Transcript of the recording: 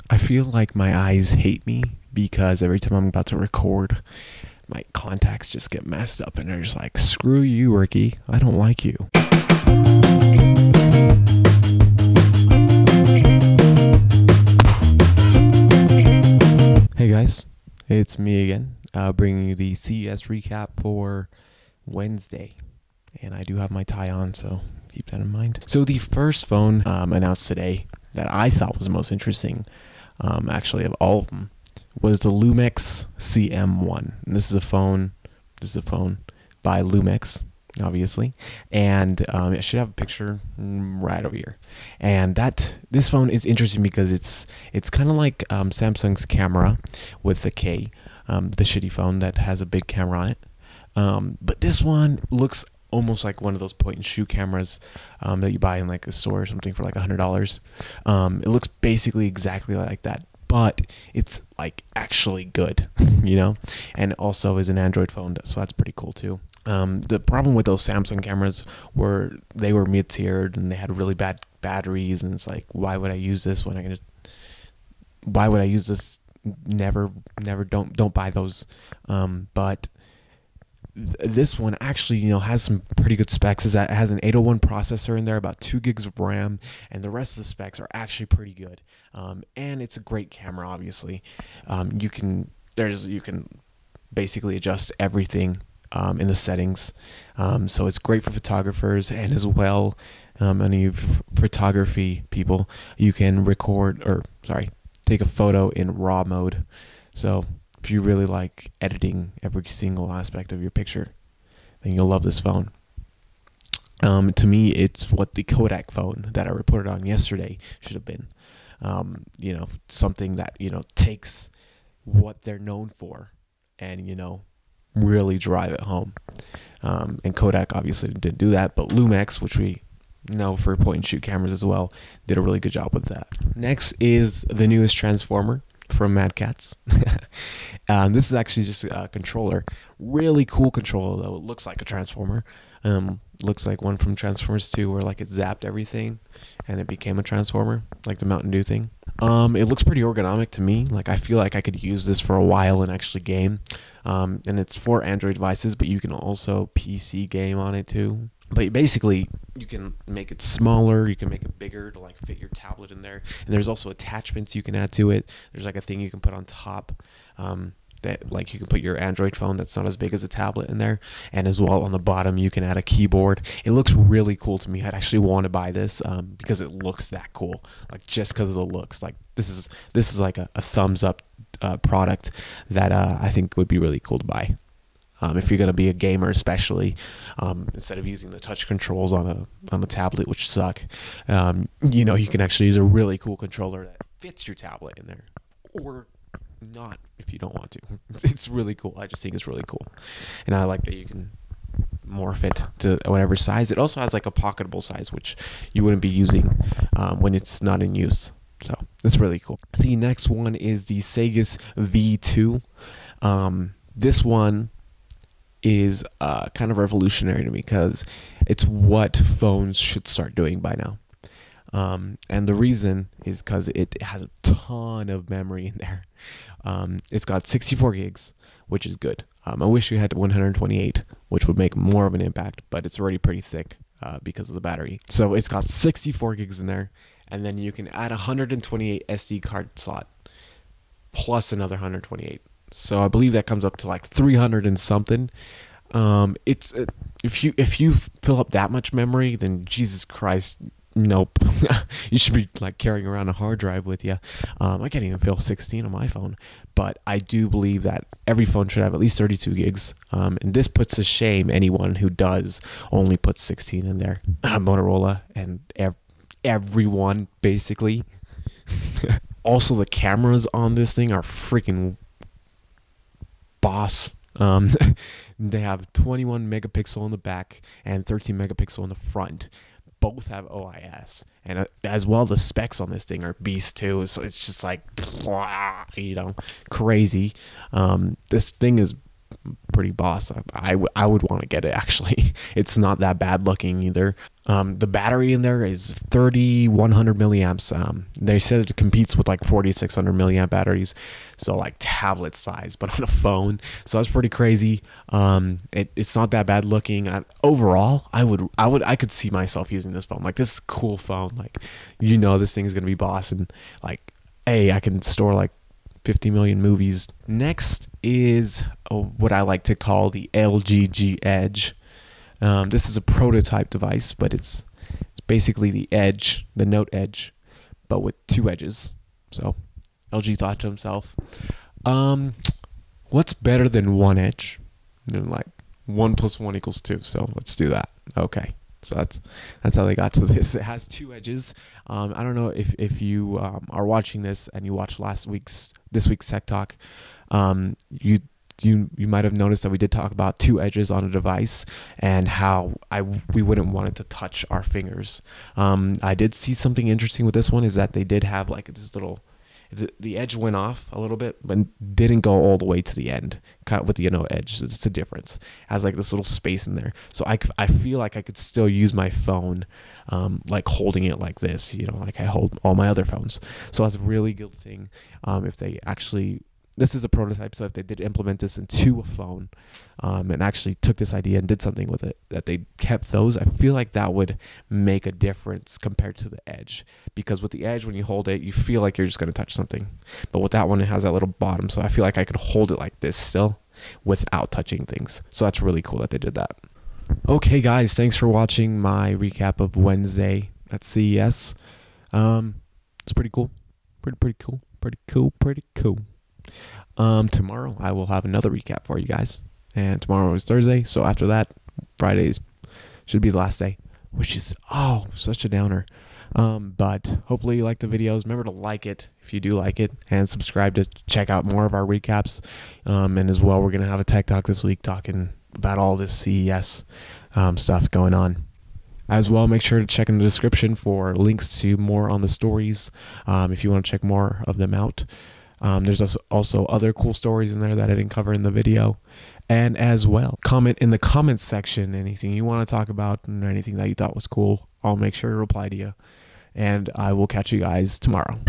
I feel like my eyes hate me because every time I'm about to record, my contacts just get messed up and they're just like, screw you, Ricky. I don't like you. Hey guys, it's me again, bringing you the CES recap for Wednesday. And I do have my tie on, so keep that in mind. So the first phone announced today that I thought was the most interesting, actually of all of them, was the Lumix CM1. And this is a phone by Lumix, obviously, and it should have a picture right over here. And this phone is interesting because it's kind of like Samsung's camera with the K, the shitty phone that has a big camera on it. But this one looks almost like one of those point and shoot cameras that you buy in like a store or something for like $100. It looks basically exactly like that, but it's like actually good, and also is an Android phone, so that's pretty cool too. The problem with those Samsung cameras were they were mid-tiered and they had really bad batteries, and it's like, why would I use this when I can just, why would I use this? Never, don't buy those. But this one actually, has some pretty good specs. It has an 801 processor in there, about 2 gigs of RAM, and the rest of the specs are actually pretty good. And it's a great camera, obviously. You can basically adjust everything in the settings. So it's great for photographers, and as well, any photography people, you can take a photo in RAW mode. So if you really like editing every single aspect of your picture, then you'll love this phone. To me, it's what the Kodak phone that I reported on yesterday should have been. Something that, takes what they're known for and, really drive it home. And Kodak obviously didn't do that, but Lumix, which we know for point and shoot cameras as well, did a really good job with that. Next is the newest transformer from Catz. This is actually just a controller. Really cool controller though. It looks like a transformer. Looks like one from Transformers 2 where like it zapped everything and it became a transformer, like the Mountain Dew thing. It looks pretty ergonomic to me. Like, I feel like I could use this for a while and actually game. And it's for Android devices, but you can also PC game on it too. But basically, you can make it smaller, you can make it bigger to like fit your tablet in there. And there's also attachments you can add to it. There's like a thing you can put on top that like you can put your Android phone that's not as big as a tablet in there. And as well on the bottom, you can add a keyboard. It looks really cool to me. I'd actually want to buy this because it looks that cool. Like, just because of the looks. Like, this is like a thumbs up product that I think would be really cool to buy. If you're going to be a gamer, especially, instead of using the touch controls on a tablet, which suck, you can actually use a really cool controller that fits your tablet in there, or not if you don't want to. It's really cool. I just think it's really cool, and I like that you can morph it to whatever size. It also has like a pocketable size, which you wouldn't be using when it's not in use. So it's really cool. The next one is the Saygus V2. This one is kind of revolutionary to me because it's what phones should start doing by now. And the reason is because it has a ton of memory in there. It's got 64 gigs, which is good. I wish you had 128, which would make more of an impact, but it's already pretty thick because of the battery. So it's got 64 gigs in there, and then you can add 128 SD card slot plus another 128. So I believe that comes up to like 300 and something. If you fill up that much memory, then Jesus Christ, nope. You should be like carrying around a hard drive with you. I can't even fill 16 on my phone, but I do believe that every phone should have at least 32 gigs. And this puts to shame anyone who does only put 16 in there. Motorola and everyone basically. Also, the cameras on this thing are freaking boss. They have 21 megapixel in the back and 13 megapixel in the front. Both have OIS, and as well the specs on this thing are beast too. So it's just like, crazy. This thing is pretty boss. I would want to get it actually. It's not that bad looking either. The battery in there is 3100 milliamps. They said it competes with like 4600 milliamp batteries, so like tablet size, but on a phone. So that's pretty crazy. It's not that bad looking. Overall, I could see myself using this phone. Like, this is a cool phone. Like, this thing is gonna be boss, and like, hey, I can store like 50 million movies. Next is what I like to call the LG G Edge. This is a prototype device, but it's basically the Edge, the Note Edge, but with 2 edges. So LG thought to himself, what's better than 1 edge? Like 1 + 1 = 2. So let's do that. Okay. So that's how they got to this. It has 2 edges. I don't know if you are watching this and you watched this week's Tech Talk. You might have noticed that we did talk about 2 edges on a device and how we wouldn't want it to touch our fingers. I did see something interesting with this one, is that they did have like this little, the edge went off a little bit, but didn't go all the way to the end. Cut with the edge. It's a difference. It has like this little space in there, so I feel like I could still use my phone, like holding it like this, like I hold all my other phones. So that's a really good thing. If they actually, this is a prototype, so if they did implement this into a phone, and actually took this idea and did something with it, that they kept those, I feel like that would make a difference compared to the Edge. Because with the Edge, when you hold it, you feel like you're just going to touch something. But with that one, it has that little bottom, so I feel like I could hold it like this still without touching things. So that's really cool that they did that. Okay, guys, thanks for watching my recap of Wednesday at CES. It's pretty cool. Pretty cool. Tomorrow I will have another recap for you guys, and tomorrow is Thursday, so after that, Fridays should be the last day, which is such a downer. But hopefully you like the videos. Remember to like it if you do like it, and subscribe to check out more of our recaps. And as well, we're gonna have a Tech Talk this week talking about all this CES stuff going on. As well, make sure to check in the description for links to more on the stories, if you want to check more of them out. There's also other cool stories in there that I didn't cover in the video. And as well, comment in the comments section anything you want to talk about or anything that you thought was cool. I'll make sure to reply to you. And I will catch you guys tomorrow.